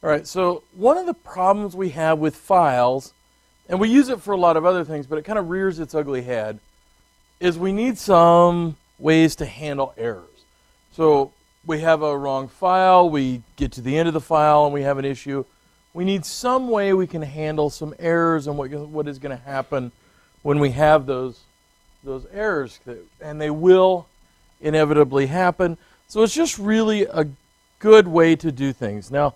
All right, so one of the problems we have with files, and we use it for a lot of other things, but it kind of rears its ugly head, is we need some ways to handle errors. So we have a wrong file, we get to the end of the file, and we have an issue. We need some way we can handle some errors and what is going to happen when we have those errors, and they will inevitably happen. So it's just really a good way to do things. Now,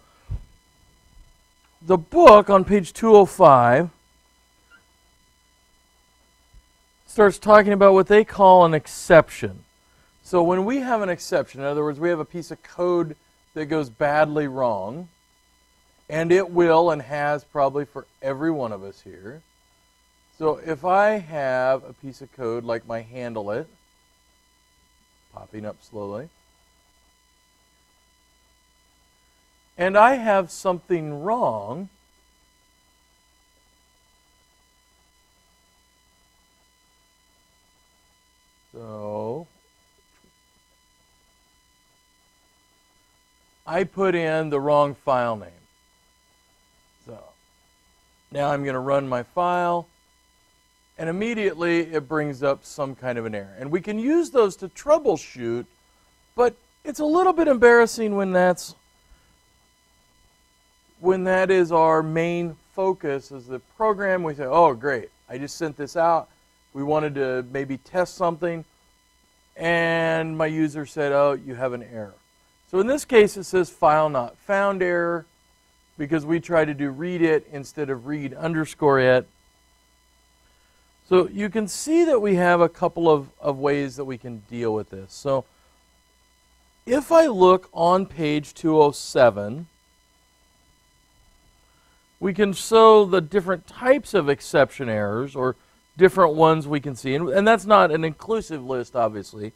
the book on page 205 starts talking about what they call an exception. So when we have an exception, in other words, we have a piece of code that goes badly wrong, and it will and has probably for every one of us here. So if I have a piece of code like my handle it, popping up slowly, and I have something wrong, so I put in the wrong file name. So now I'm going to run my file, and immediately it brings up some kind of an error. And we can use those to troubleshoot, but it's a little bit embarrassing when that is our main focus as the program. We say, oh, great, I just sent this out. We wanted to maybe test something, and my user said, oh, you have an error. So in this case, it says file not found error because we try to do read it instead of read underscore it. So you can see that we have a couple of ways that we can deal with this. So if I look on page 207, we can show the different types of exception errors or different ones we can see. And that's not an inclusive list, obviously.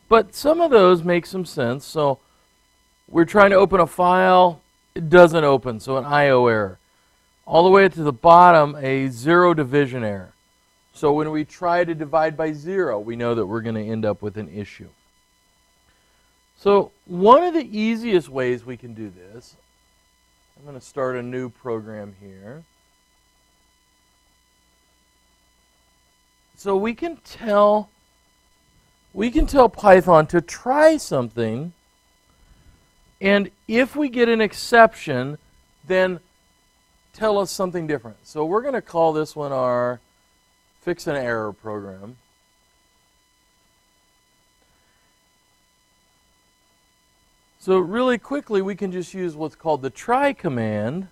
But some of those make some sense. So we're trying to open a file. It doesn't open, so an I/O error. All the way to the bottom, a zero division error. So when we try to divide by 0, we know that we're going to end up with an issue. So one of the easiest ways we can do this, I'm going to start a new program here. So we can tell Python to try something, and if we get an exception, then tell us something different. So we're going to call this one our fix an error program. So really quickly, we can just use what's called the try command.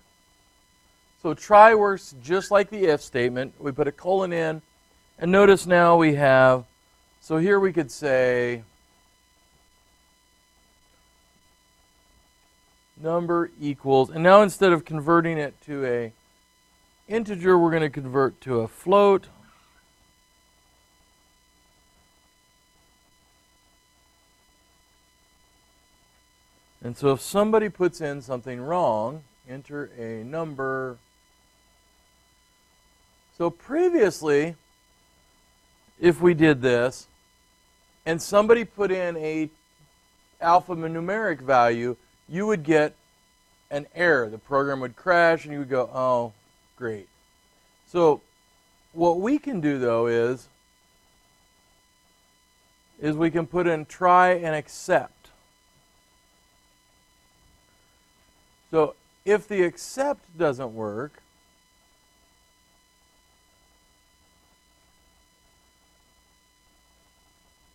So try works just like the if statement. We put a colon in, and notice now we have, so here we could say number equals, and now instead of converting it to a integer, we're going to convert to a float. And so if somebody puts in something wrong, enter a number. So previously, if we did this, and somebody put in a alphanumeric value, you would get an error. The program would crash, and you would go, oh, great. So what we can do, though, is we can put in try and accept. So if the accept doesn't work,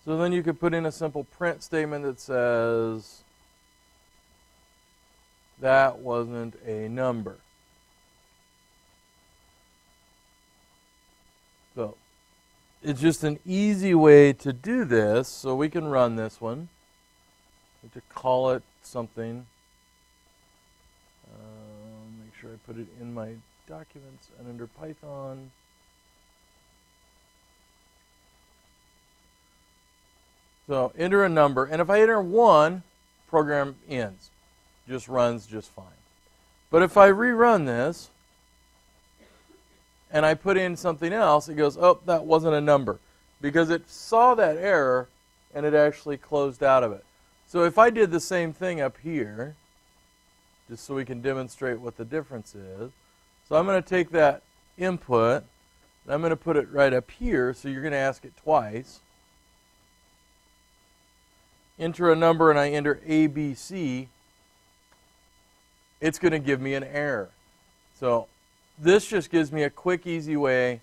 so then you could put in a simple print statement that says that wasn't a number. So it's just an easy way to do this. So we can run this one. We have to call it something. Make sure I put it in my documents and under Python. So enter a number, and if I enter 1, program ends. Just runs just fine. But if I rerun this, and I put in something else, it goes, oh, that wasn't a number. Because it saw that error, and it actually closed out of it. So if I did the same thing up here, just so we can demonstrate what the difference is. So I'm going to take that input, and I'm going to put it right up here, so you're going to ask it twice. Enter a number, and I enter ABC. It's going to give me an error. So this just gives me a quick, easy way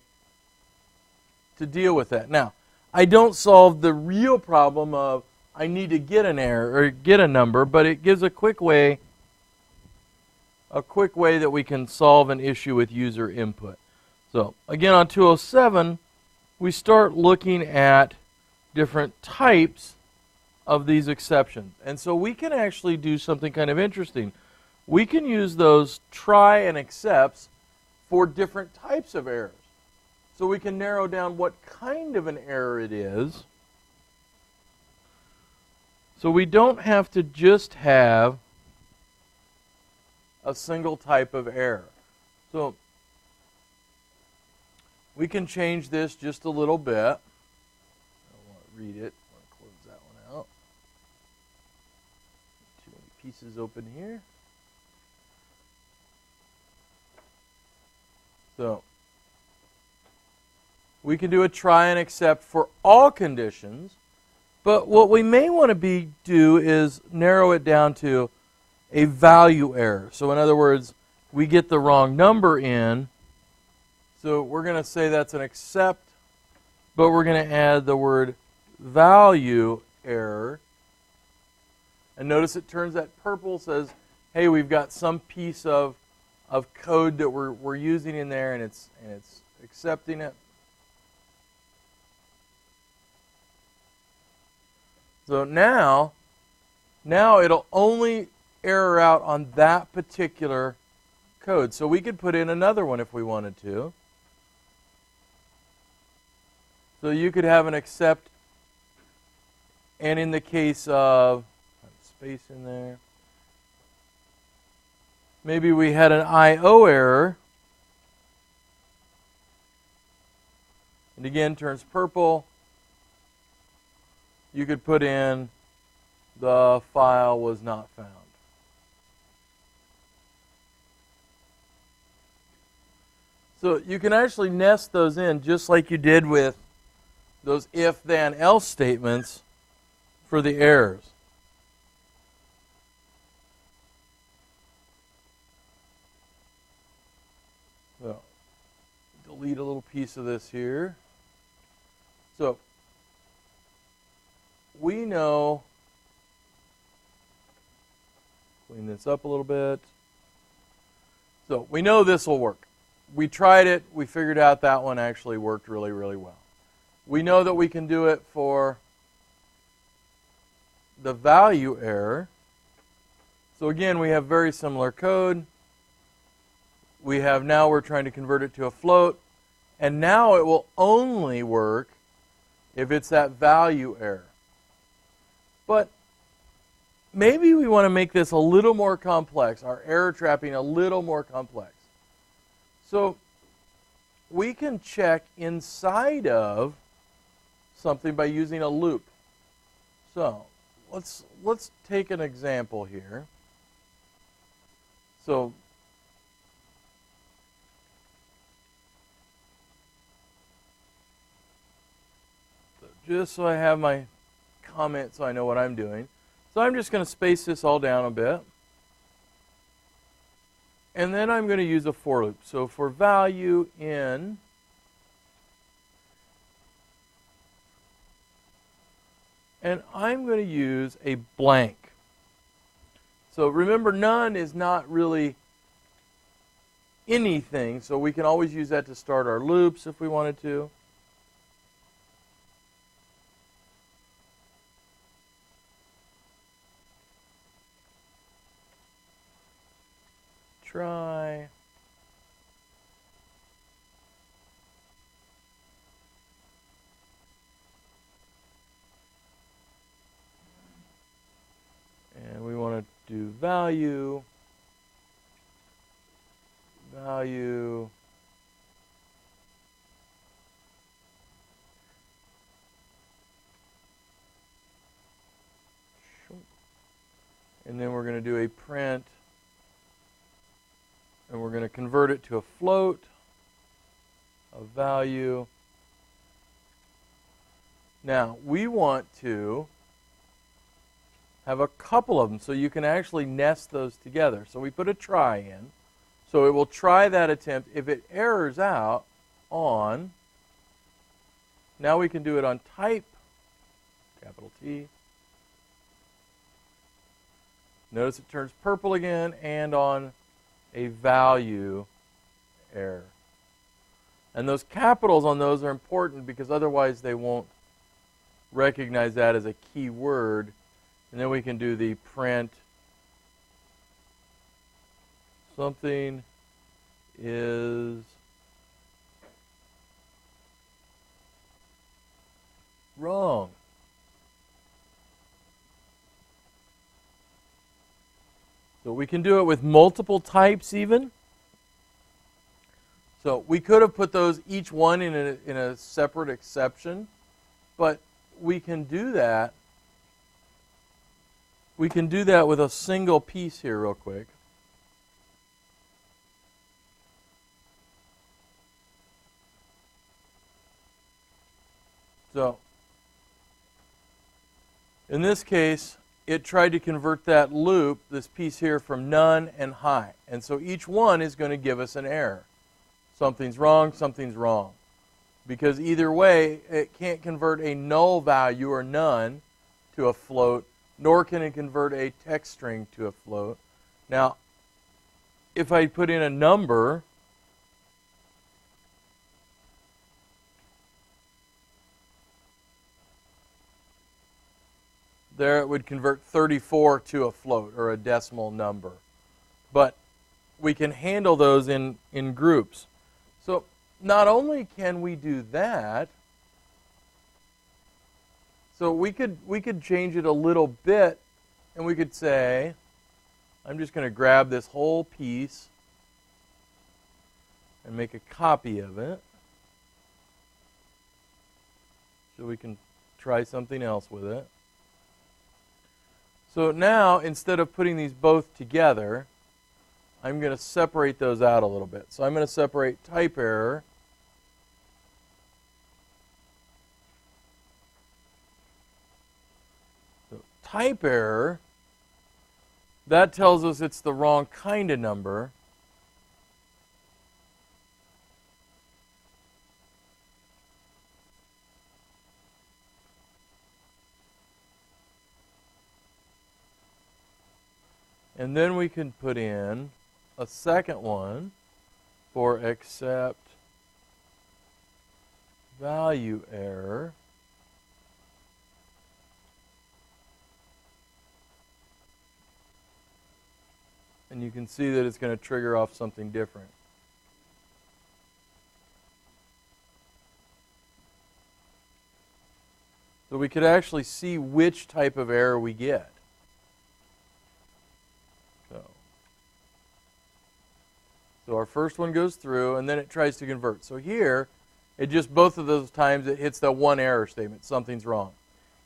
to deal with that. Now, I don't solve the real problem of I need to get an error or get a number, but it gives a quick way that we can solve an issue with user input. So again, on 207, we start looking at different types of these exceptions. And so we can actually do something kind of interesting. We can use those try and excepts for different types of errors. So we can narrow down what kind of an error it is. So we don't have to just have a single type of error. So we can change this just a little bit. I don't want to read it. I want to close that one out. Too many pieces open here. So we can do a try and except for all conditions, but what we may want to do is narrow it down to a value error. So in other words, we get the wrong number in, so we're going to say that's an except, but we're going to add the word value error. And notice it turns that purple, says, hey, we've got some piece of code that we're using in there, and it's accepting it. So now it'll only error out on that particular code. So we could put in another one if we wanted to. So you could have an except, and in the case of space in there, maybe we had an I/O error, and again turns purple. You could put in the file was not found. So you can actually nest those in just like you did with those if, then, else statements for the errors. So delete a little piece of this here. So we know, clean this up a little bit. So we know this will work. We tried it. We figured out that one actually worked really, really well. We know that we can do it for the value error. So again, we have very similar code. Now we're trying to convert it to a float. And now it will only work if it's that value error. But maybe we want to make this a little more complex, our error trapping a little more complex. So we can check inside of something by using a loop. So let's take an example here. So just so I have my comment so I know what I'm doing. So I'm just going to space this all down a bit. And then I'm going to use a for loop. So for value in, and I'm going to use a blank. So remember, none is not really anything, so we can always use that to start our loops if we wanted to. Try. And we want to do value. And then we're going to do a print going to convert it to a float, a value. Now, we want to have a couple of them so you can actually nest those together. So we put a try in. So it will try that attempt. If it errors out on, now we can do it on type, capital T. Notice it turns purple again, and on a value error. And those capitals on those are important because otherwise they won't recognize that as a key word. And then we can do the print something is wrong. So we can do it with multiple types even. So we could have put those each one in a separate exception, but we can do that. We can do that with a single piece here real quick. So in this case, it tried to convert that loop, this piece here, from none and high. And so each one is going to give us an error. Something's wrong, something's wrong. Because either way, it can't convert a null value or none to a float, nor can it convert a text string to a float. Now, if I put in a number, there it would convert 34 to a float or a decimal number. But we can handle those in groups. So not only can we do that, so we could change it a little bit, and we could say, I'm just going to grab this whole piece and make a copy of it. So we can try something else with it. So now, instead of putting these both together, I'm going to separate those out a little bit. So I'm going to separate type error . So type error, that tells us it's the wrong kind of number. And then we can put in a second one for accept value error. And you can see that it's going to trigger off something different. So we could actually see which type of error we get. So our first one goes through, and then it tries to convert. So here, it just both of those times it hits that one error statement, something's wrong.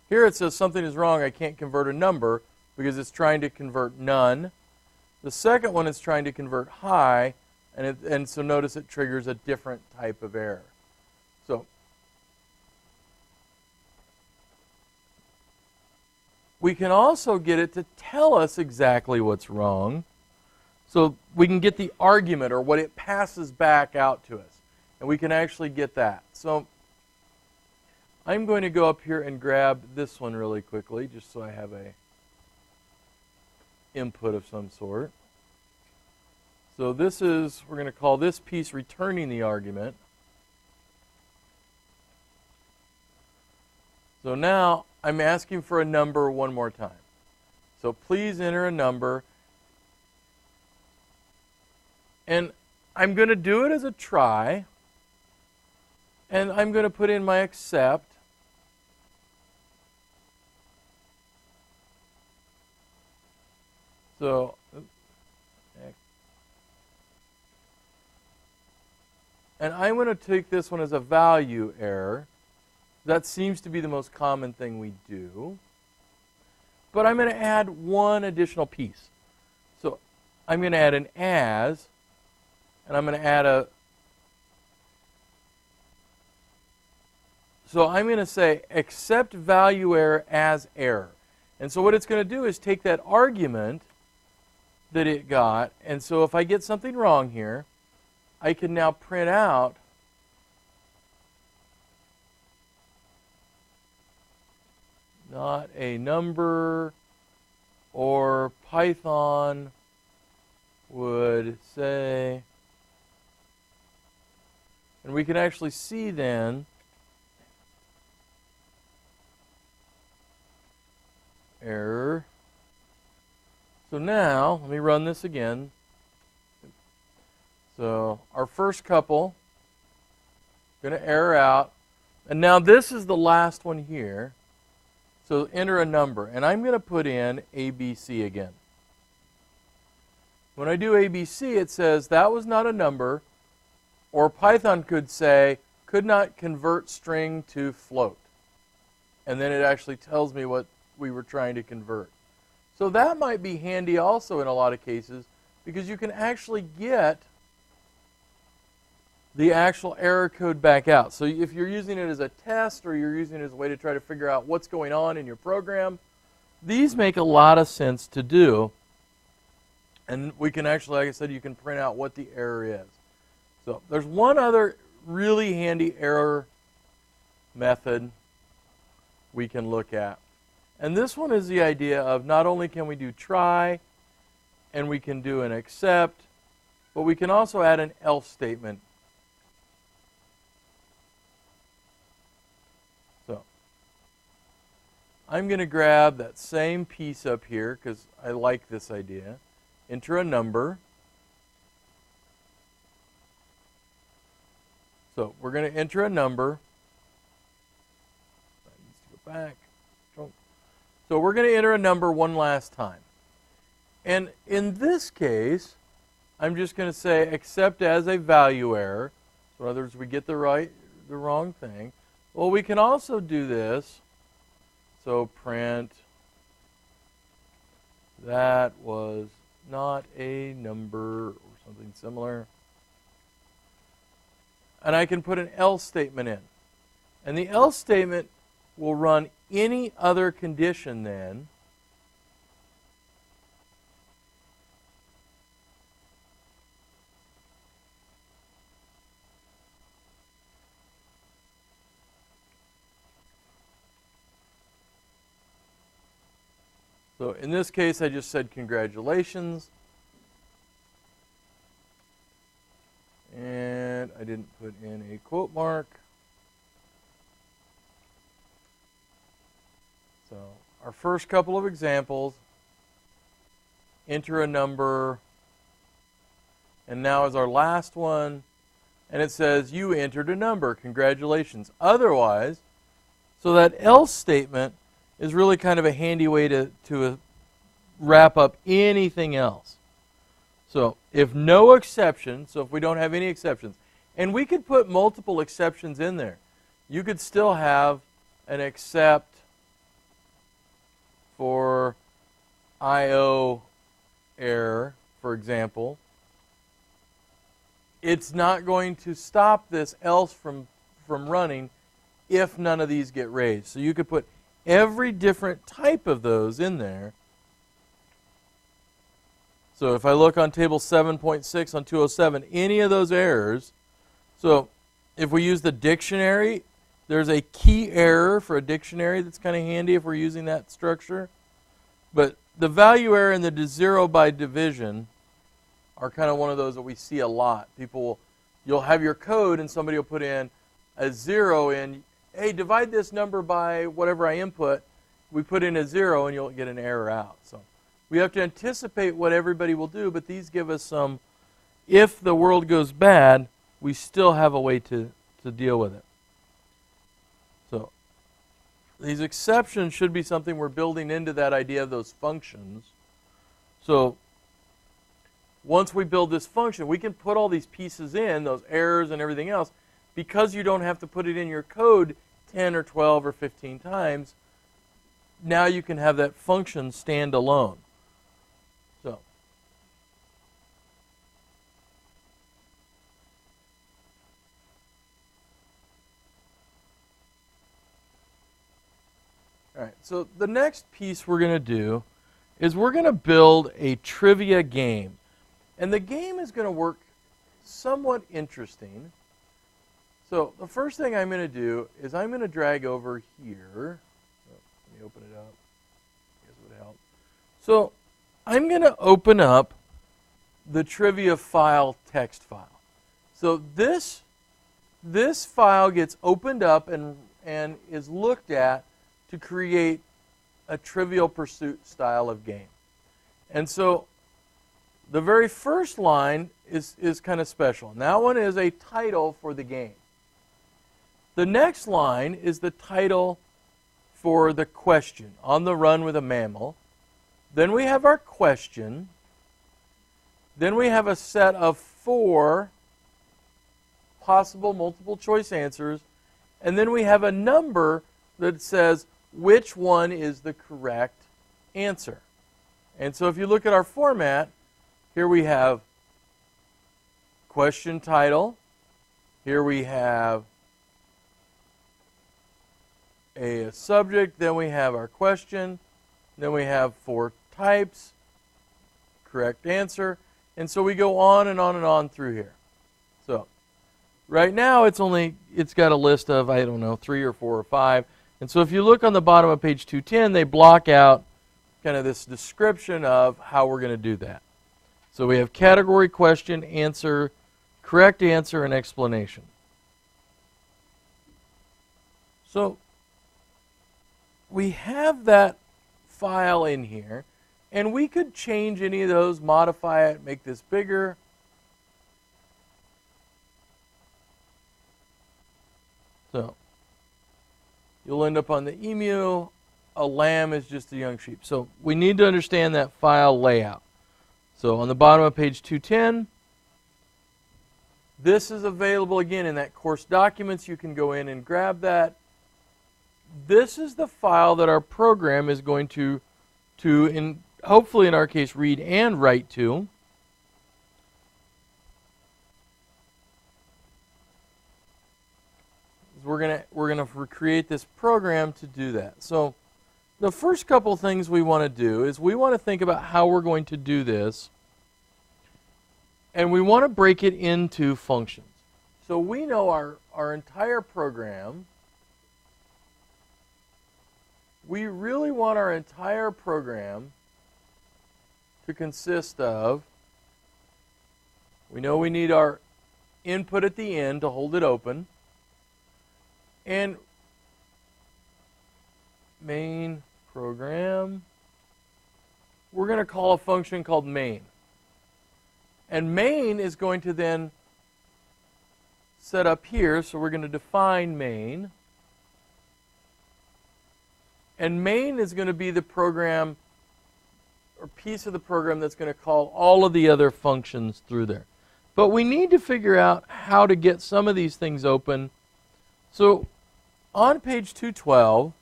Here it says something is wrong, I can't convert a number because it's trying to convert none. The second one is trying to convert high, and so notice it triggers a different type of error. So we can also get it to tell us exactly what's wrong. So we can get the argument or what it passes back out to us. And we can actually get that. So I'm going to go up here and grab this one really quickly just so I have a input of some sort. So this is, we're going to call this piece returning the argument. So now I'm asking for a number one more time. So please enter a number. And I'm going to do it as a try. And I'm going to put in my accept. So, and I'm going to take this one as a value error. That seems to be the most common thing we do. But I'm going to add one additional piece. So I'm going to add an as. and I'm going to add a, so I'm going to say accept value error as error. And so what it's going to do is take that argument that it got, and so if I get something wrong here, I can now print out not a number, or Python would say, and we can actually see then error. So now, let me run this again. So our first couple, going to error out. And now this is the last one here. So enter a number. And I'm going to put in ABC again. When I do ABC, it says that was not a number. Or Python could say, could not convert string to float. And then it actually tells me what we were trying to convert. So that might be handy also in a lot of cases, because you can actually get the actual error code back out. So if you're using it as a test, or you're using it as a way to try to figure out what's going on in your program, these make a lot of sense to do. And we can actually, like I said, you can print out what the error is. So there's one other really handy error method we can look at. And this one is the idea of not only can we do try, and we can do an except, but we can also add an else statement. So I'm going to grab that same piece up here because I like this idea. Enter a number. So we're going to enter a number. That needs to go back. So we're going to enter a number one last time. And in this case, I'm just going to say accept as a value error. So in other words, we get the wrong thing. Well, we can also do this. So print that was not a number or something similar. And I can put an else statement in. And the else statement will run any other condition then. So in this case, I just said congratulations. And I didn't put in a quote mark. So our first couple of examples, enter a number, and now is our last one, and it says you entered a number, congratulations. Otherwise, so that else statement is really kind of a handy way to wrap up anything else. So if no exception, so if we don't have any exceptions, and we could put multiple exceptions in there, you could still have an except for IO error, for example. It's not going to stop this else from running if none of these get raised. So you could put every different type of those in there. So if I look on table 7.6 on 207, any of those errors, so if we use the dictionary, there's a key error for a dictionary that's kind of handy if we're using that structure. But the value error and the zero by division are kind of one of those that we see a lot. You'll have your code and somebody will put in a 0 in, hey, divide this number by whatever I input. We put in a 0 and you'll get an error out. So we have to anticipate what everybody will do, but these give us some, if the world goes bad, we still have a way to deal with it. So these exceptions should be something we're building into that idea of those functions. So once we build this function, we can put all these pieces in, those errors and everything else, because you don't have to put it in your code 10 or 12 or 15 times. Now you can have that function stand alone. So All right, so the next piece we're going to do is we're going to build a trivia game. And the game is going to work somewhat interesting. So the first thing I'm going to do is I'm going to drag over here. Oh, let me open it up. I guess it would help. So I'm going to open up the trivia file text file. So this file gets opened up and is looked at to create a Trivial Pursuit style of game. And so the very first line is kind of special. And that one is a title for the game. The next line is the title for the question, On the Run with a Mammal. Then we have our question. Then we have a set of 4 possible multiple choice answers. And then we have a number that says which one is the correct answer. And so if you look at our format, here we have question title. Here we have a subject. Then we have our question. Then we have 4 types, correct answer. And so we go on and on and on through here. So right now it's got a list of, I don't know, 3 or 4 or 5. And so if you look on the bottom of page 210, they block out kind of this description of how we're going to do that. So we have category, question, answer, correct answer, and explanation. So we have that file in here, and we could change any of those, modify it, make this bigger. So you'll end up on the emu. A lamb is just a young sheep. So we need to understand that file layout. So on the bottom of page 210, this is available again in that course documents. You can go in and grab that. This is the file that our program is going to hopefully in our case, read and write to. We're gonna recreate this program to do that. So the first couple things we want to do is we want to think about how we're going to do this, and we want to break it into functions. So we know our entire program. We really want our entire program to consist of, we know we need our input at the end to hold it open, and main program, we're going to call a function called main. And main is going to then set up here, so we're going to define main. And main is going to be the program or piece of the program that's going to call all of the other functions through there. But we need to figure out how to get some of these things open. So on page 212,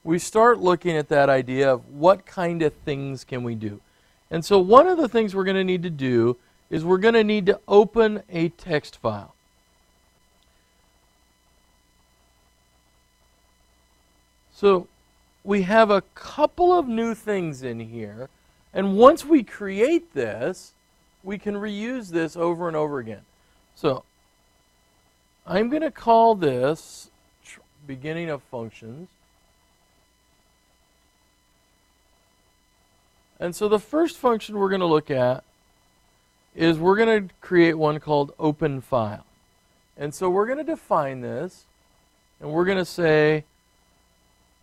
we start looking at that idea of what kind of things can we do. And so one of the things we're going to need to do is we're going to need to open a text file. So we have a couple of new things in here, and once we create this, we can reuse this over and over again. So I'm going to call this beginning of functions. And so the first function we're going to look at is we're going to create one called open file. And so we're going to define this, and we're going to say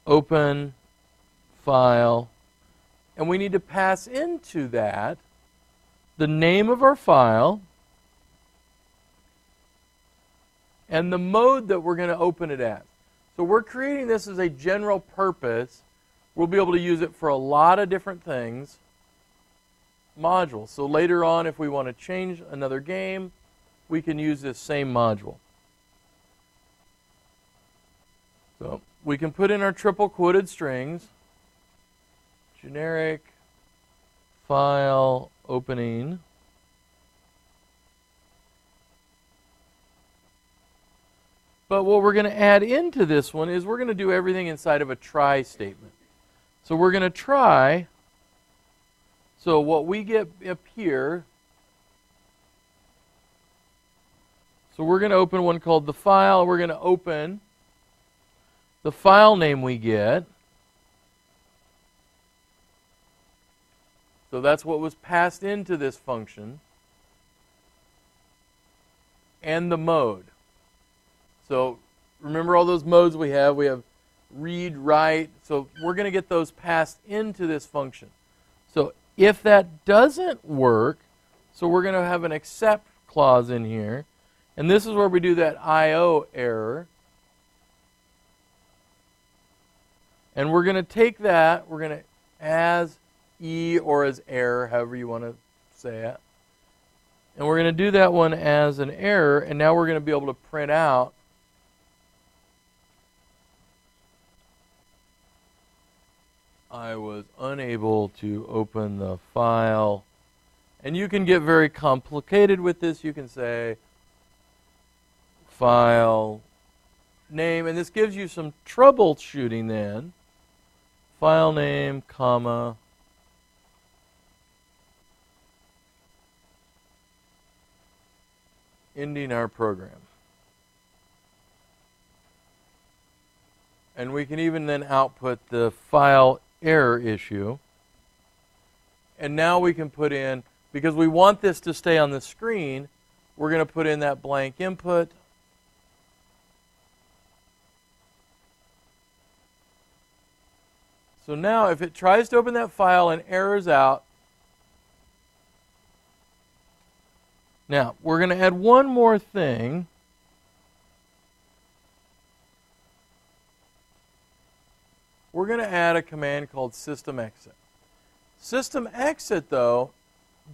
open file, and we need to pass into that the name of our file and the mode that we're going to open it as. So we're creating this as a general purpose. We'll be able to use it for a lot of different things. Modules. So later on, if we want to change another game, we can use this same module. So we can put in our triple quoted strings, generic file opening, But what we're going to add into this one is we're going to do everything inside of a try statement. So we're going to try. So what we get up here, so we're going to open one called the file. We're going to open the file name we get. So that's what was passed into this function. And the mode. So remember all those modes we have? We have read, write. So we're going to get those passed into this function. So if that doesn't work, so we're going to have an except clause in here. And this is where we do that IO error. And we're going to take that, we're going to, as E or as error, however you want to say it. And we're going to do that one as an error, and now we're going to be able to print out I was unable to open the file. And you can get very complicated with this. You can say file name, and this gives you some troubleshooting then. File name, comma, ending our program. And we can even then output the file error issue. And now we can put in, because we want this to stay on the screen, we're going to put in that blank input. So now if it tries to open that file and errors out, now we're going to add one more thing. We're going to add a command called system exit. System exit, though,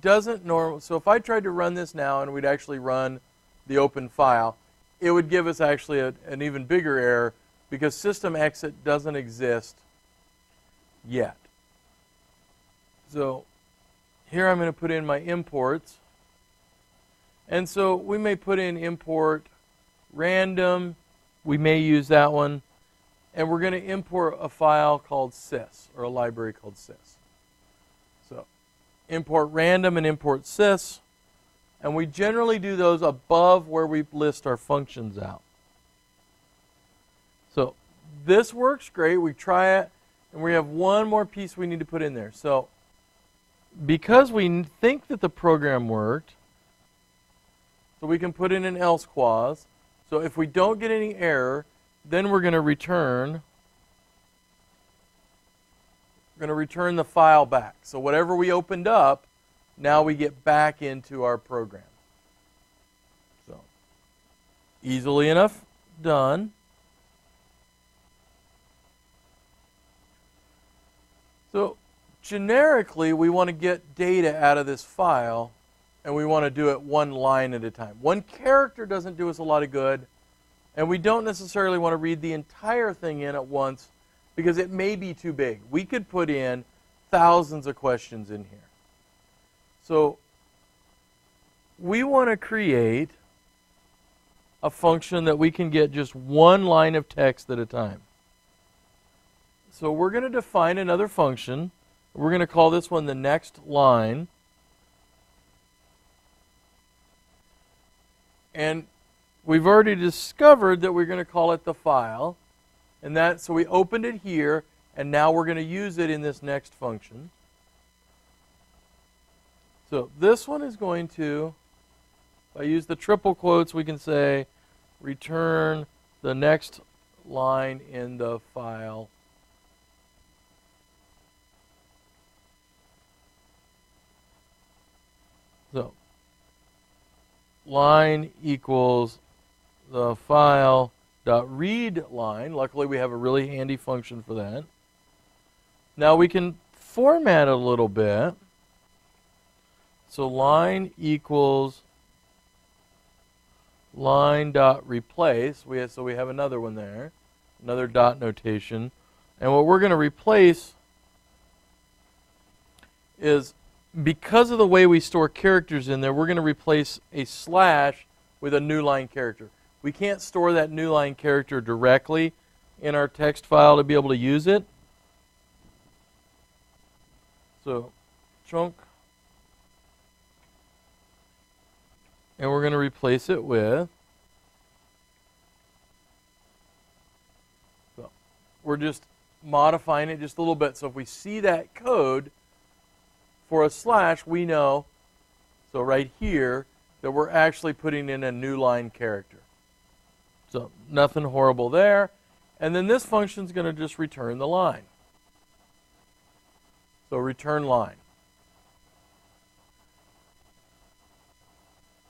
doesn't normally, so if I tried to run this now and we'd actually run the open file, it would give us actually an even bigger error because system exit doesn't exist yet. So here I'm going to put in my imports. And so we may put in import random. We may use that one. And we're going to import a file called sys, or a library called sys. So import random and import sys. And we generally do those above where we list our functions out. So this works great. We try it. And we have one more piece we need to put in there. So because we think that the program worked, so we can put in an else clause. So if we don't get any error, then we're going to return the file back. So whatever we opened up, now we get back into our program. So easily enough done. So generically, we want to get data out of this file, and we want to do it one line at a time. One character doesn't do us a lot of good, and we don't necessarily want to read the entire thing in at once because it may be too big. We could put in thousands of questions in here. So we want to create a function that we can get just one line of text at a time. So we're going to define another function. We're going to call this one the next line. And we've already discovered that we're going to call it the file. And that, so we opened it here, and now we're going to use it in this next function. So this one is going to, if I use the triple quotes, we can say return the next line in the file. So line equals the file dot read line. Luckily, we have a really handy function for that. Now we can format it a little bit. So line equals line dot replace. So we have another one there, another dot notation. And what we're going to replace is, because of the way we store characters in there, we're going to replace a slash with a new line character. We can't store that new line character directly in our text file to be able to use it. So, chunk. And we're going to replace it with, so we're just modifying it just a little bit. So if we see that code for a slash, we know, so right here, that we're actually putting in a new line character. So nothing horrible there. And then this function is going to just return the line. So return line.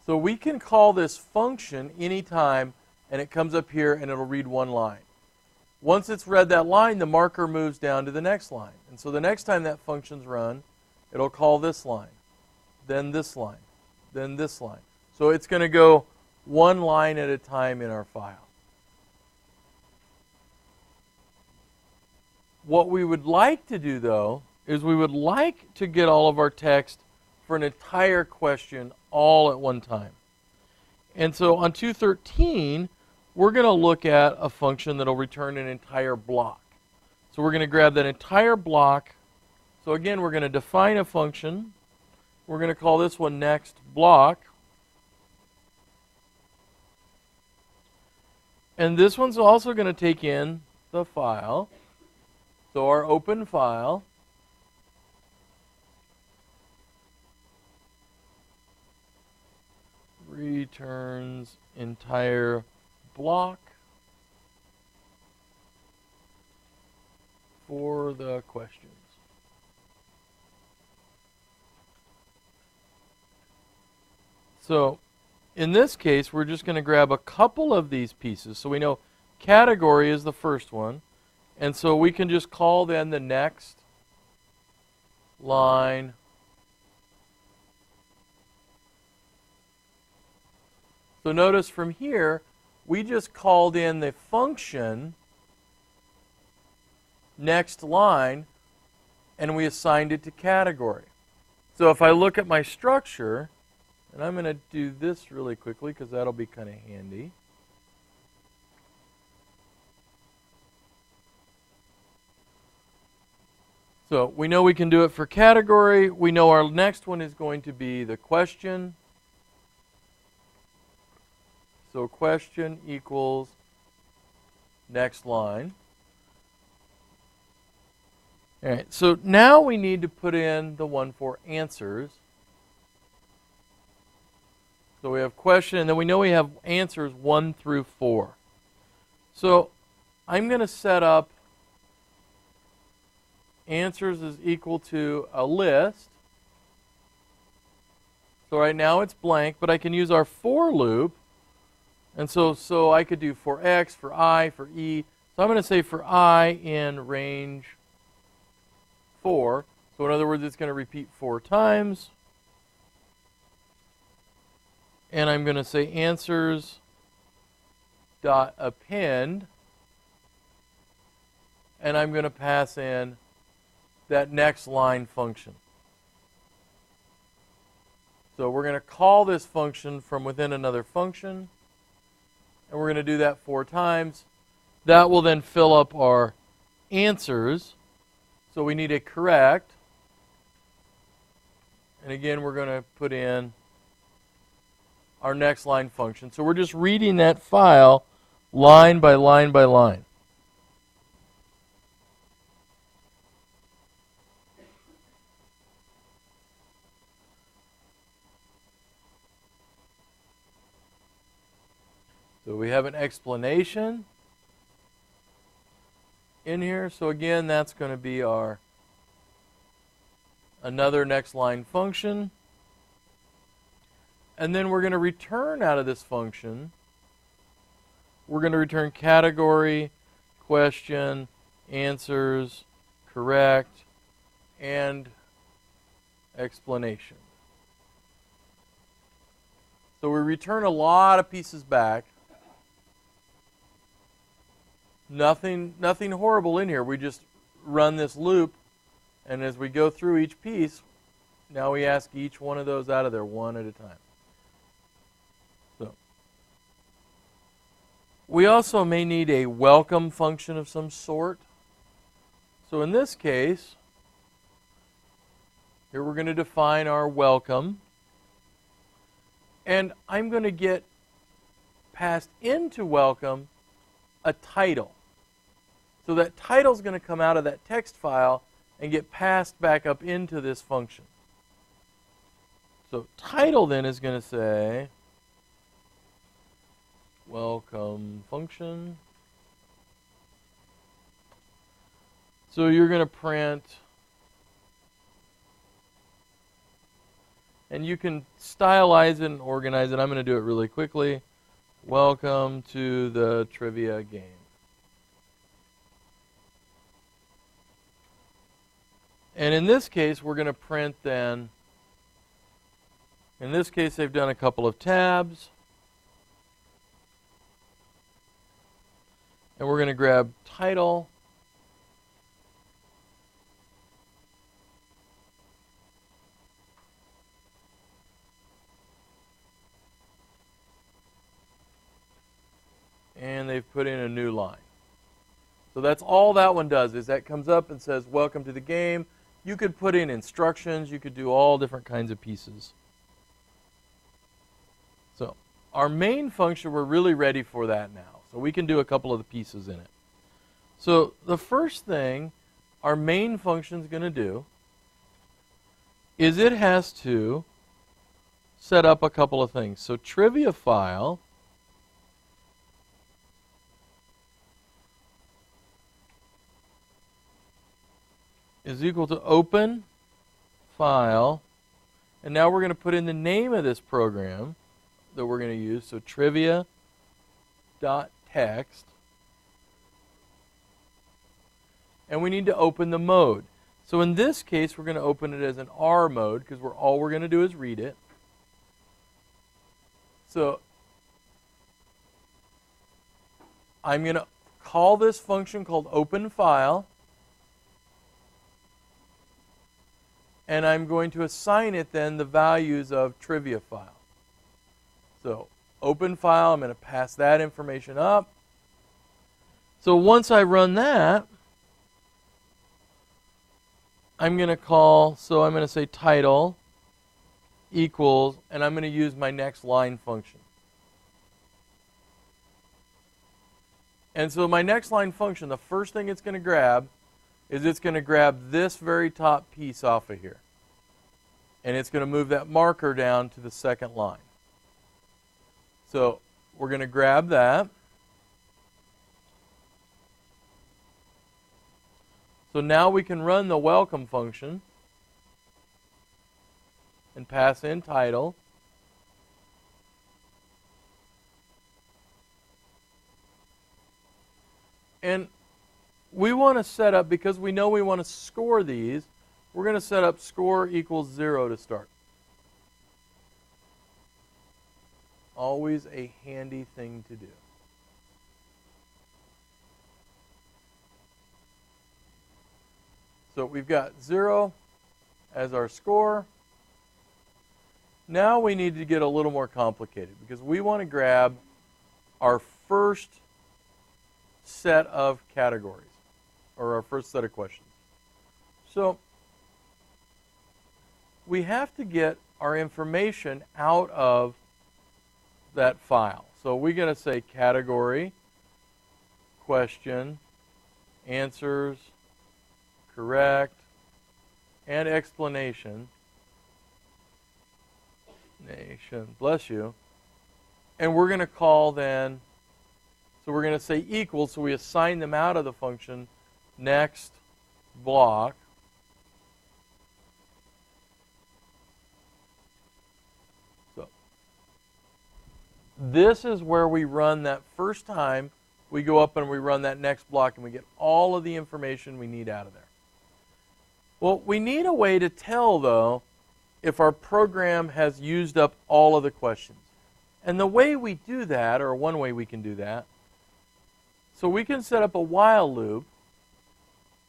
So we can call this function anytime, and it comes up here and it'll read one line. Once it's read that line, the marker moves down to the next line. And so the next time that function's run, it'll call this line, then this line, then this line. So it's going to go one line at a time in our file. What we would like to do, though, is we would like to get all of our text for an entire question all at one time. And so on 213, we're going to look at a function that will return an entire block. So we're going to grab that entire block. So again, we're going to define a function. We're going to call this one next block. And this one's also going to take in the file. So our open file. Returns entire block for the questions. So in this case, we're just going to grab a couple of these pieces. So we know category is the first one. And so we can just call then the next line So notice from here, we just called in the function next line, and we assigned it to category. So if I look at my structure, and I'm going to do this really quickly because that'll be kind of handy. So we know we can do it for category. We know our next one is going to be the question. So question equals next line. All right, so now we need to put in the one for answers. So we have question, and then we know we have answers 1 through 4. So I'm going to set up answers is equal to a list. So right now it's blank, but I can use our for loop. And so I could do for x, for I, for e. So I'm going to say for I in range 4. So in other words, it's going to repeat 4 times. And I'm going to say answers dot append. And I'm going to pass in that next line function. So we're going to call this function from within another function. And we're going to do that 4 times. That will then fill up our answers. So we need a correct. And again, we're going to put in our next line function. So we're just reading that file line by line by line. So we have an explanation in here. So again, that's going to be our another next line function. And then we're going to return out of this function. We're going to return category, question, answers, correct, and explanation. So we return a lot of pieces back. Nothing horrible in here. We just run this loop, and as we go through each piece, now we ask each one of those out of there one at a time. we also may need a welcome function of some sort. So in this case, here we're going to define our welcome. And I'm going to get passed into welcome a title. So that title is going to come out of that text file and get passed back up into this function. So title then is going to say welcome function. So you're going to print, and you can stylize it and organize it. I'm going to do it really quickly. Welcome to the trivia game. And in this case, we're going to print then, in this case, they've done a couple of tabs. And we're going to grab title. And they've put in a new line. So that's all that one does, is that comes up and says, welcome to the game. You could put in instructions. You could do all different kinds of pieces. So our main function, we're really ready for that now. So we can do a couple of the pieces in it. So the first thing our main function is going to do is it has to set up a couple of things. So trivia file is equal to open file, and now we're going to put in the name of this program that we're going to use. So trivia.text, and we need to open the mode. So in this case, we're going to open it as an R mode because all we're going to do is read it. So I'm going to call this function called open file, and I'm going to assign it then the values of trivia file. So open file, I'm going to pass that information up. So once I run that, I'm going to call, so I'm going to say title equals, and I'm going to use my next line function. And so my next line function, the first thing it's going to grab is it's going to grab this very top piece off of here. And it's going to move that marker down to the second line. So we're going to grab that. So now we can run the welcome function and pass in title. And we want to set up, because we know we want to score these, we're going to set up score equals 0 to start. Always a handy thing to do. So we've got 0 as our score. Now we need to get a little more complicated because we want to grab our first set of categories, or our first set of questions. So we have to get our information out of that file. So we're going to say category, question, answers, correct, and explanation. Nation, bless you. And we're going to call then, so we're going to say equals, so we assign them out of the function, next block. So this is where we run that first time. We go up and we run that next block and we get all of the information we need out of there. Well, we need a way to tell, though, if our program has used up all of the questions. And the way we do that, or one way we can do that, so we can set up a while loop,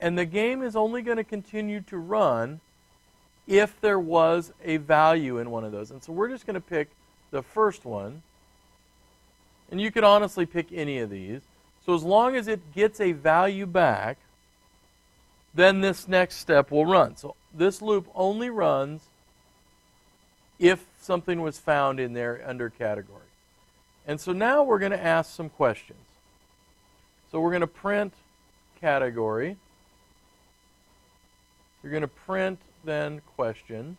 and the game is only going to continue to run if there was a value in one of those. And so we're just going to pick the first one, And you could honestly pick any of these. So as long as it gets a value back, then this next step will run. So this loop only runs if something was found in there under category. And so now we're going to ask some questions. So we're going to print category. You're going to print then question.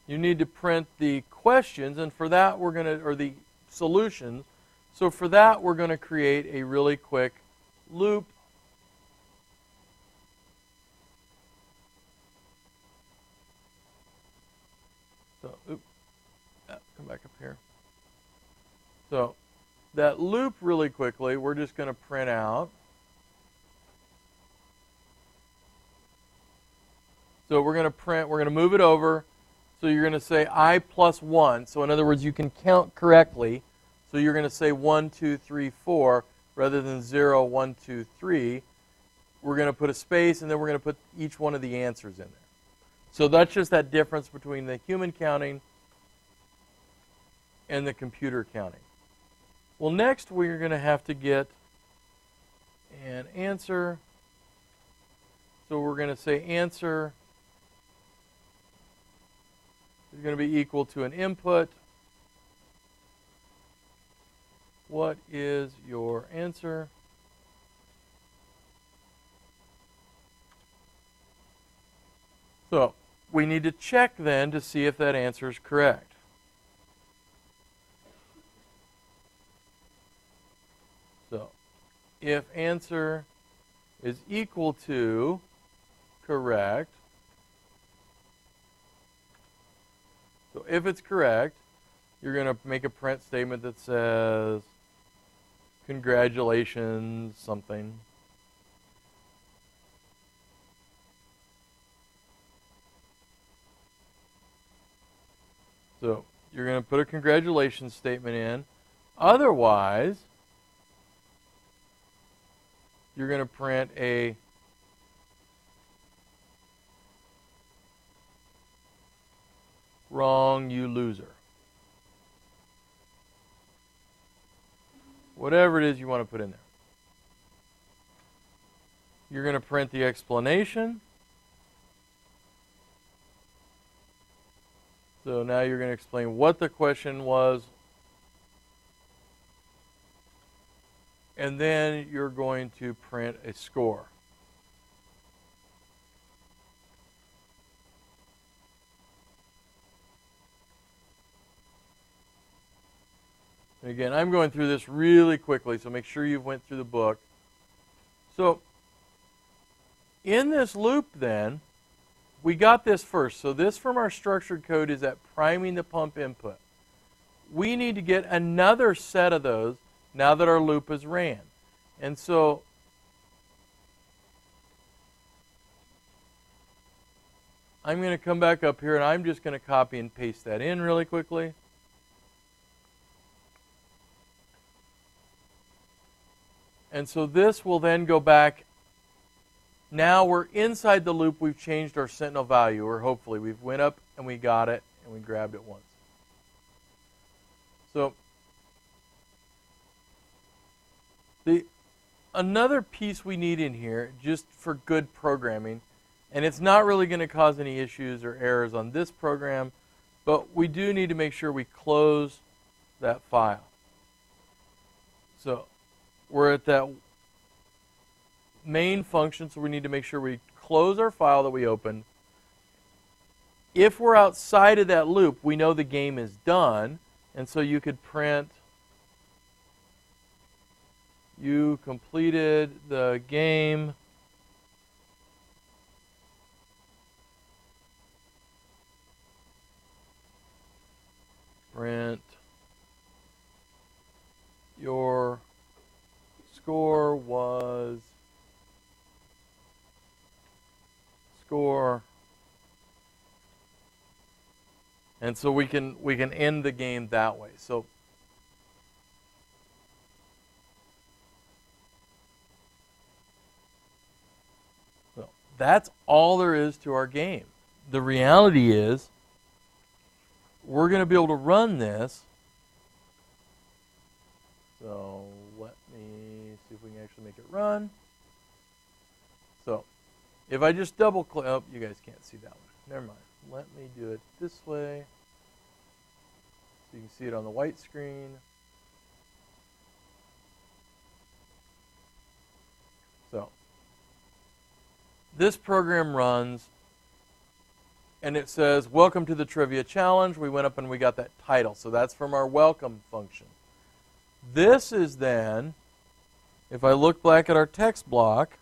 You need to print the questions, and for that we're going to, or the solutions. So for that we're going to create a really quick loop. So, come back up here. So that loop really quickly, we're just going to print out. So we're going to move it over. So you're going to say I plus 1. So in other words, you can count correctly. So you're going to say 1, 2, 3, 4 rather than 0, 1, 2, 3. We're going to put a space, and then we're going to put each one of the answers in there. So that's just that difference between the human counting and the computer counting. Well, next we're going to have to get an answer. So we're going to say answer is going to be equal to an input. What is your answer? So we need to check then to see if that answer is correct. So if answer is equal to correct, so if it's correct, you're going to make a print statement that says, congratulations, something. So you're going to put a congratulations statement in. Otherwise, you're going to print a wrong, you loser. Whatever it is you want to put in there. You're going to print the explanation. So now you're going to explain what the question was. And then you're going to print a score. And again, I'm going through this really quickly, so make sure you went through the book. So in this loop then, we got this first. So this from our structured code is at priming the pump input. We need to get another set of those now that our loop is ran. And so I'm going to come back up here and I'm just going to copy and paste that in really quickly. And so this will then go back. Now we're inside the loop. We've changed our sentinel value, or hopefully we've went up and we got it and we grabbed it once. So another piece we need in here, just for good programming, and it's not really going to cause any issues or errors on this program, but we do need to make sure we close that file. So we're at that main function, so we need to make sure we close our file that we opened. If we're outside of that loop, we know the game is done, and so you could print, you completed the game. Print your score was score. And so we can end the game that way. So that's all there is to our game. the reality is we're going to be able to run this. So let me see if we can actually make it run. So if I just double click, oh, you guys can't see that one. Never mind. Let me do it this way so you can see it on the white screen. So this program runs and it says, welcome to the Trivia Challenge. We went up and we got that title. So that's from our welcome function. This is then, if I look back at our text block,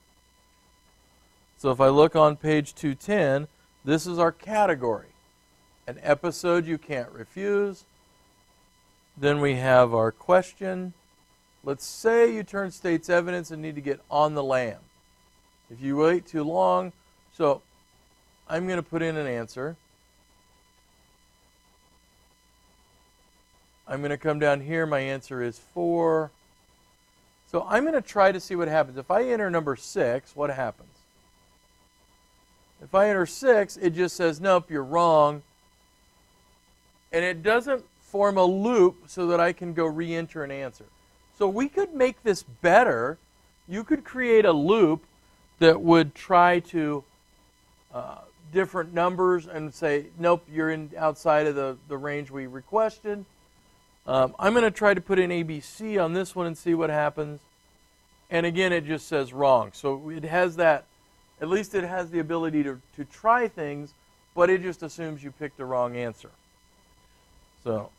so if I look on page 210, this is our category. An episode you can't refuse. Then we have our question. Let's say you turn state's evidence and need to get on the lam. If you wait too long, so I'm going to put in an answer. I'm going to come down here. My answer is 4. So I'm going to try to see what happens. If I enter number 6, what happens? If I enter 6, it just says, nope, you're wrong. And it doesn't form a loop so that I can go re-enter an answer. So we could make this better. You could create a loop that would try to different numbers and say, nope, you're outside of the range we requested. I'm going to try to put in ABC on this one and see what happens. And again, it just says wrong. So it has that, at least it has the ability to try things, but it just assumes you picked the wrong answer. So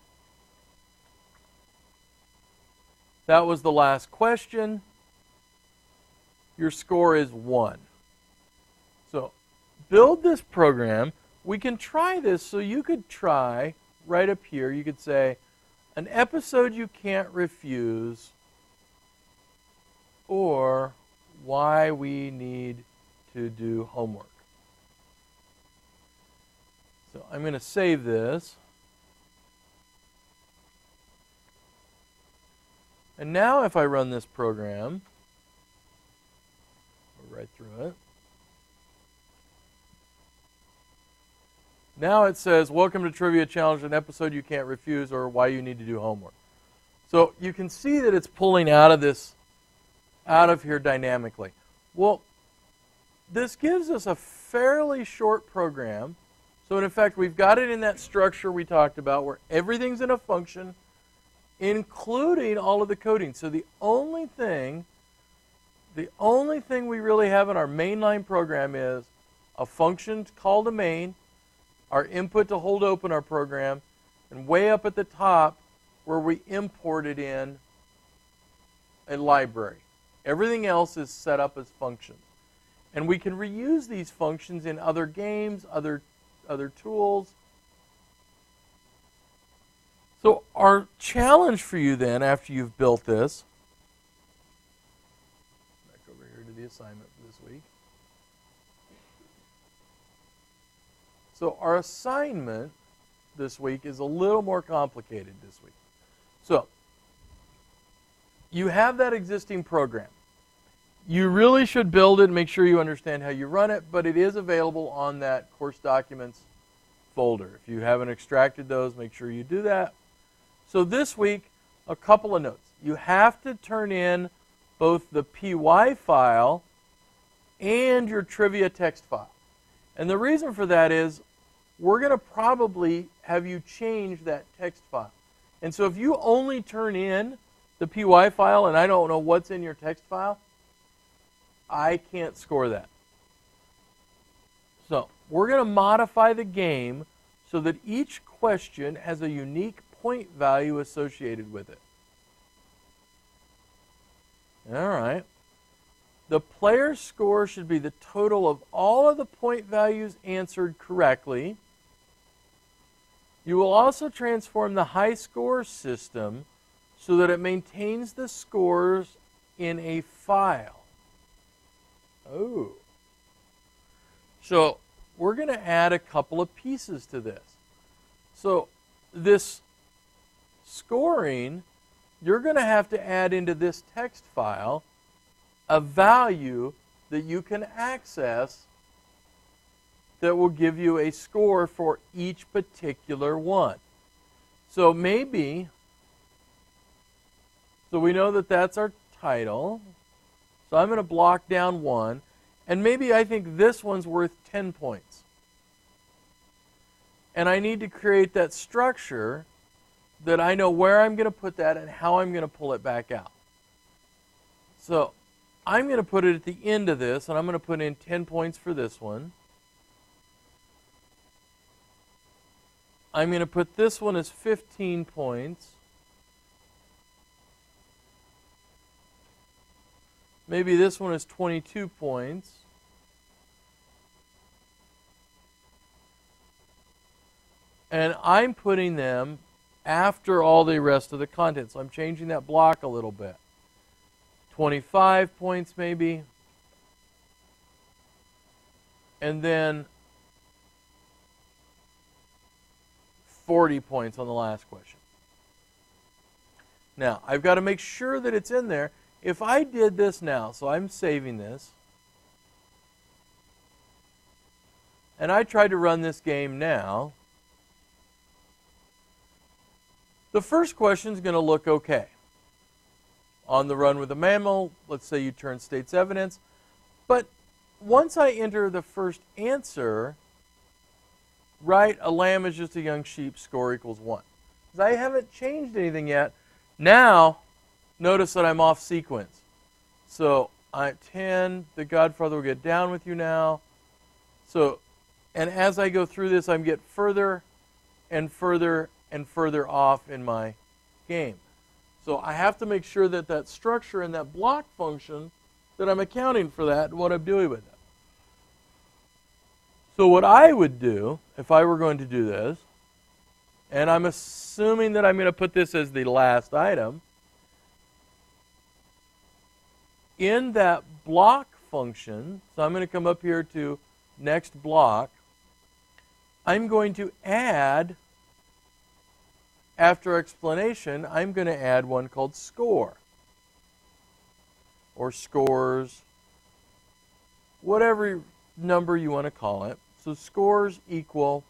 that was the last question. Your score is 1. So build this program. We can try this. So you could try right up here. You could say, an episode you can't refuse, or why we need to do homework. So I'm going to save this. And now if I run this program, go right through it. Now it says, welcome to Trivia Challenge, an episode you can't refuse, or why you need to do homework. So you can see that it's pulling out of here dynamically. Well, this gives us a fairly short program. So in effect, we've got it in that structure we talked about where everything's in a function, including all of the coding. So the only thing we really have in our mainline program is a function called a main, our input to hold open our program, and way up at the top where we imported in a library. Everything else is set up as functions. And we can reuse these functions in other games, other tools. So our challenge for you then, after you've built this, back over here to the assignment for this week. So our assignment this week is a little more complicated this week. So you have that existing program. You really should build it and make sure you understand how you run it, but it is available on that course documents folder. If you haven't extracted those, make sure you do that. So this week, a couple of notes. You have to turn in both the PY file and your trivia text file. And the reason for that is we're going to probably have you change that text file. And so if you only turn in the PY file and I don't know what's in your text file, I can't score that. So we're going to modify the game so that each question has a unique point value associated with it. All right. The player's score should be the total of all of the point values answered correctly. You will also transform the high score system so that it maintains the scores in a file. Oh. So we're going to add a couple of pieces to this. So this scoring, you're going to have to add into this text file a value that you can access that will give you a score for each particular one. So maybe, so we know that that's our title. So I'm going to block down one. And maybe I think this one's worth 10 points. And I need to create that structure that I know where I'm going to put that and how I'm going to pull it back out. So I'm going to put it at the end of this, and I'm going to put in 10 points for this one. I'm going to put this one as 15 points. Maybe this one is 22 points. And I'm putting them after all the rest of the content. So I'm changing that block a little bit. 25 points maybe. And then 40 points on the last question. Now, I've got to make sure that it's in there. If I did this now, so I'm saving this, and I tried to run this game now, the first question is going to look okay. On the run with a mammal, let's say you turn state's evidence. But once I enter the first answer, right, a lamb is just a young sheep, score equals 1. Because I haven't changed anything yet. Now, notice that I'm off sequence. So I'm 10, the Godfather will get down with you now. So, and as I go through this, I'm get further and further and further off in my game. So I have to make sure that that structure and that block function, that I'm accounting for that and what I'm doing with it. So what I would do, if I were going to do this, and I'm assuming that I'm going to put this as the last item, in that block function, so I'm going to come up here to next block, I'm going to add, after explanation, I'm going to add one called score, or scores, whatever number you want to call it. So scores equal,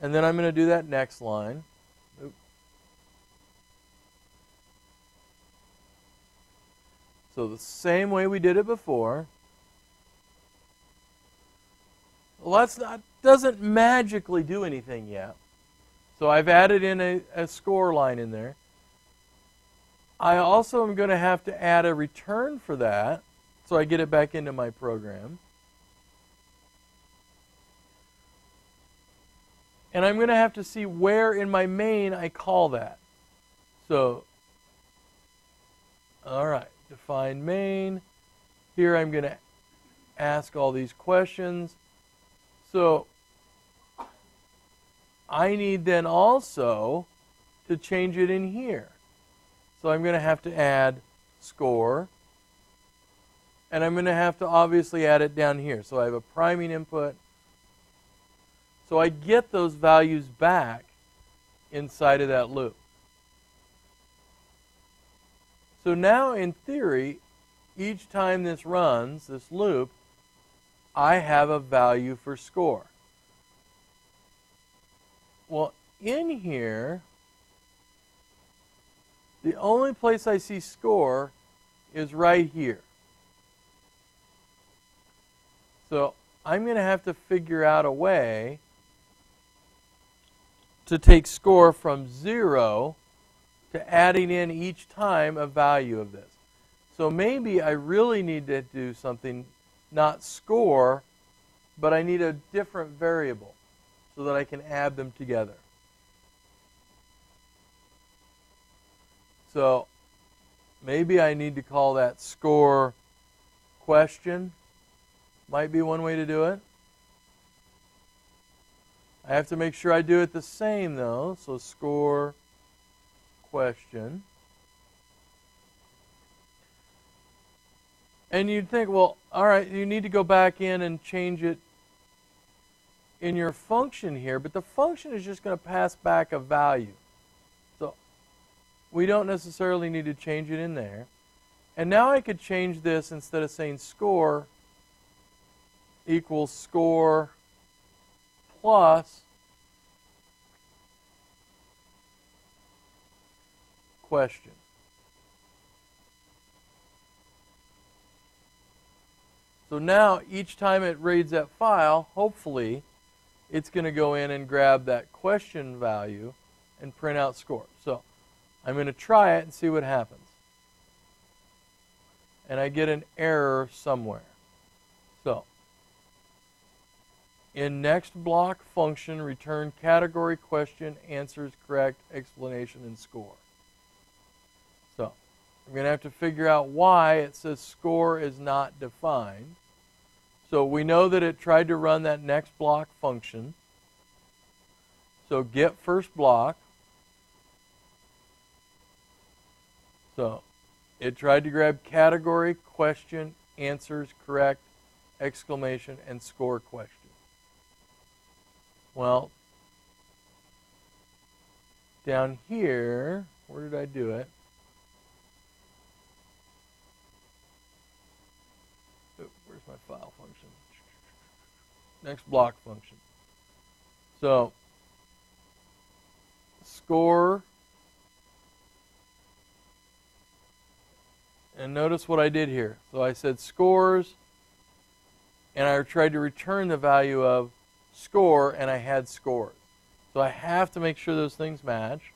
and then I'm going to do that next line. Oops. So the same way we did it before. Well, doesn't magically do anything yet. So I've added in a score line in there. I also am going to have to add a return for that, so I get it back into my program. And I'm going to have to see where in my main I call that. So, all right, define main. Here I'm going to ask all these questions. So I need then also to change it in here. So I'm going to have to add score. And I'm going to have to obviously add it down here. So I have a priming input. So I get those values back inside of that loop. So now in theory, each time this runs, this loop, I have a value for score. Well, in here, the only place I see score is right here. So I'm going to have to figure out a way to take score from 0 to adding in each time a value of this. So maybe I really need to do something, not score, but I need a different variable so that I can add them together. So maybe I need to call that score question. Might be one way to do it. I have to make sure I do it the same though. So score question. And you'd think, well, all right, you need to go back in and change it in your function here, but the function is just going to pass back a value. So we don't necessarily need to change it in there. And now I could change this, instead of saying score equals score plus question. So now each time it reads that file, hopefully it's going to go in and grab that question value and print out score. So I'm going to try it and see what happens. And I get an error somewhere. So in next block function, return category, question, answers, correct, explanation, and score. So I'm going to have to figure out why it says score is not defined. So we know that it tried to run that next block function. So get first block. So it tried to grab category, question, answers, correct, exclamation, and score question. Well, down here, where did I do it? Where's my file function? Next block function. So, score. And notice what I did here. So I said scores, and I tried to return the value of score, and I had scores. So I have to make sure those things match.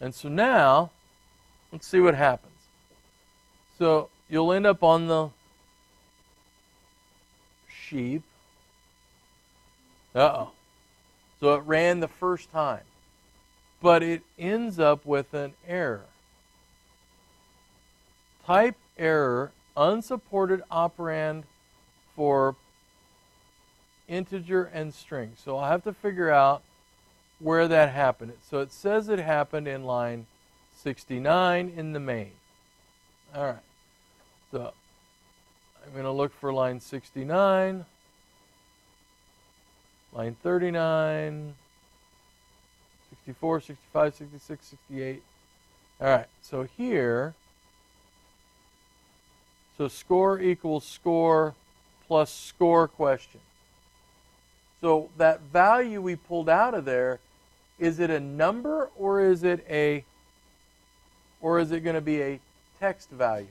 And so now, let's see what happens. So you'll end up on the sheep. Uh-oh. So it ran the first time. But it ends up with an error. Type error, unsupported operand for integer and string. So I'll have to figure out where that happened. So it says it happened in line 69 in the main. All right. So I'm going to look for line 69, line 39, 64, 65, 66, 68. All right. So here, so score equals score plus score question. So that value we pulled out of there, is it a number or is it going to be a text value?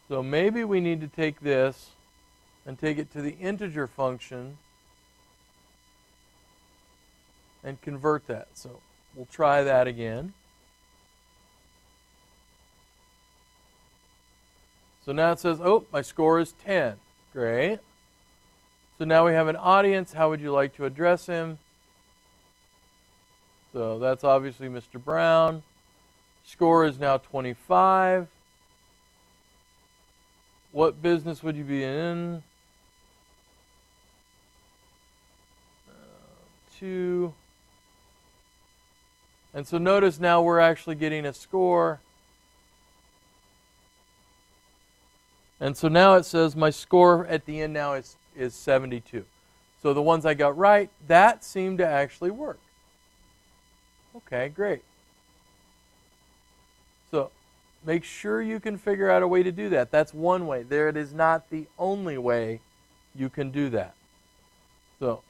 So maybe we need to take this and take it to the integer function and convert that. So we'll try that again. So now it says, oh, my score is 10. Great. So now we have an audience. How would you like to address him? So that's obviously Mr. Brown. Score is now 25. What business would you be in? 2. And so notice now we're actually getting a score. And so now it says my score at the end now is 72. So the ones I got right, that seemed to actually work. Okay, great. So make sure you can figure out a way to do that. That's one way. There, it is not the only way you can do that. So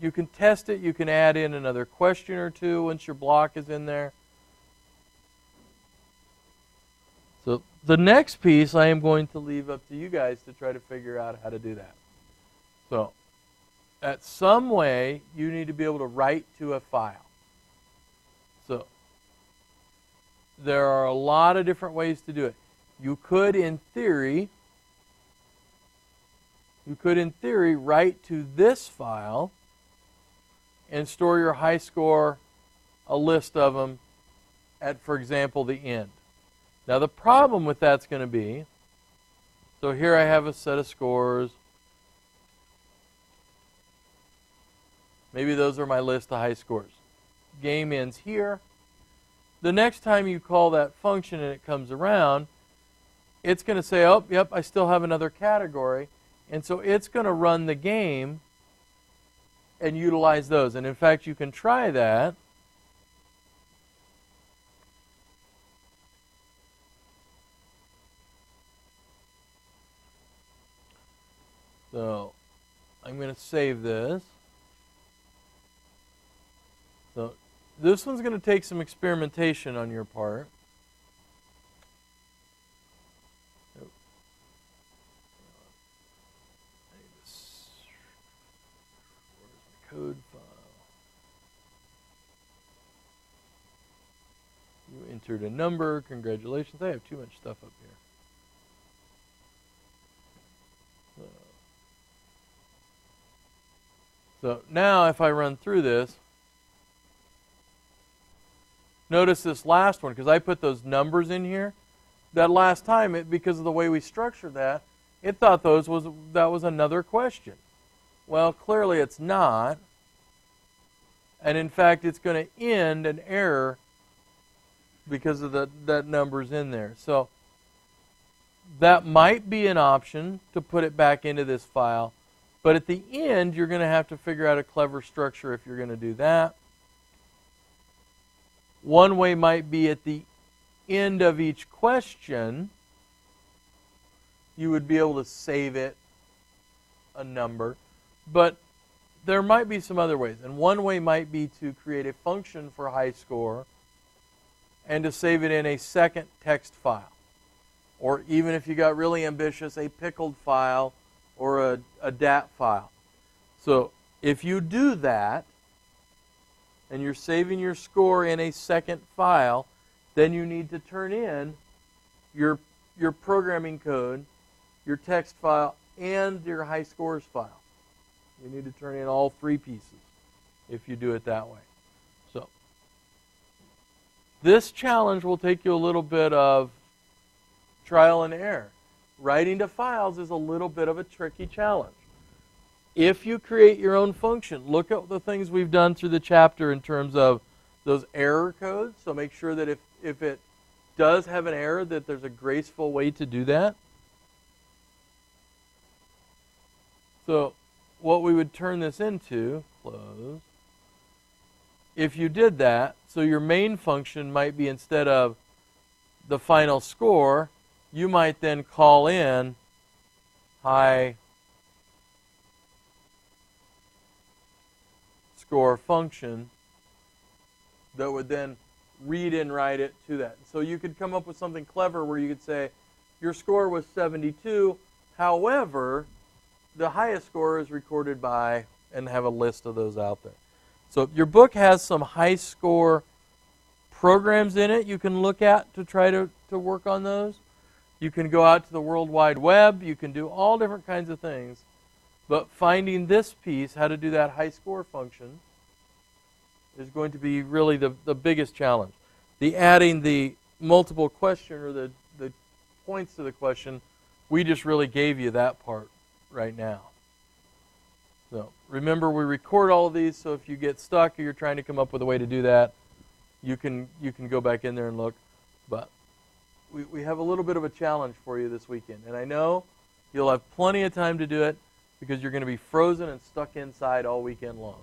you can test it. You can add in another question or two once your block is in there. So the next piece I am going to leave up to you guys to try to figure out how to do that. So at some way, you need to be able to write to a file. So there are a lot of different ways to do it. You could, in theory, write to this file and store your high score, a list of them, at, for example, the end. Now the problem with that's going to be, so here I have a set of scores. Maybe those are my list of high scores. Game ends here. The next time you call that function and it comes around, it's going to say, oh, yep, I still have another category. And so it's going to run the game and utilize those. And in fact, you can try that. So I'm going to save this. So this one's going to take some experimentation on your part. Where's my code file? You entered a number. Congratulations. I have too much stuff up here. So now if I run through this, notice this last one, because I put those numbers in here. That last time, because of the way we structured that, it thought that was another question. Well, clearly it's not. And in fact, it's going to end an error because of that number's in there. So that might be an option to put it back into this file. But at the end, you're going to have to figure out a clever structure if you're going to do that. One way might be at the end of each question, you would be able to save it a number. But there might be some other ways. And one way might be to create a function for high score and to save it in a second text file. Or even if you got really ambitious, a pickled file or a DAT file. So if you do that, and you're saving your score in a second file, then you need to turn in your programming code, your text file, and your high scores file. You need to turn in all three pieces if you do it that way. So this challenge will take you a little bit of trial and error. Writing to files is a little bit of a tricky challenge. If you create your own function, look at the things we've done through the chapter in terms of those error codes. So make sure that if it does have an error, that there's a graceful way to do that. So what we would turn this into, close, if you did that, so your main function might be, instead of the final score, you might then call in high score function that would then read and write it to that. So you could come up with something clever where you could say, your score was 72, however, the highest score is recorded by, and have a list of those out there. So your book has some high score programs in it you can look at to try to work on those. You can go out to the World Wide Web. You can do all different kinds of things. But finding this piece, how to do that high score function, is going to be really the biggest challenge. The adding the multiple question, or the points to the question, we just really gave you that part right now. So remember, we record all of these, so if you get stuck or you're trying to come up with a way to do that, you can go back in there and look. But we have a little bit of a challenge for you this weekend. And I know you'll have plenty of time to do it because you're going to be frozen and stuck inside all weekend long.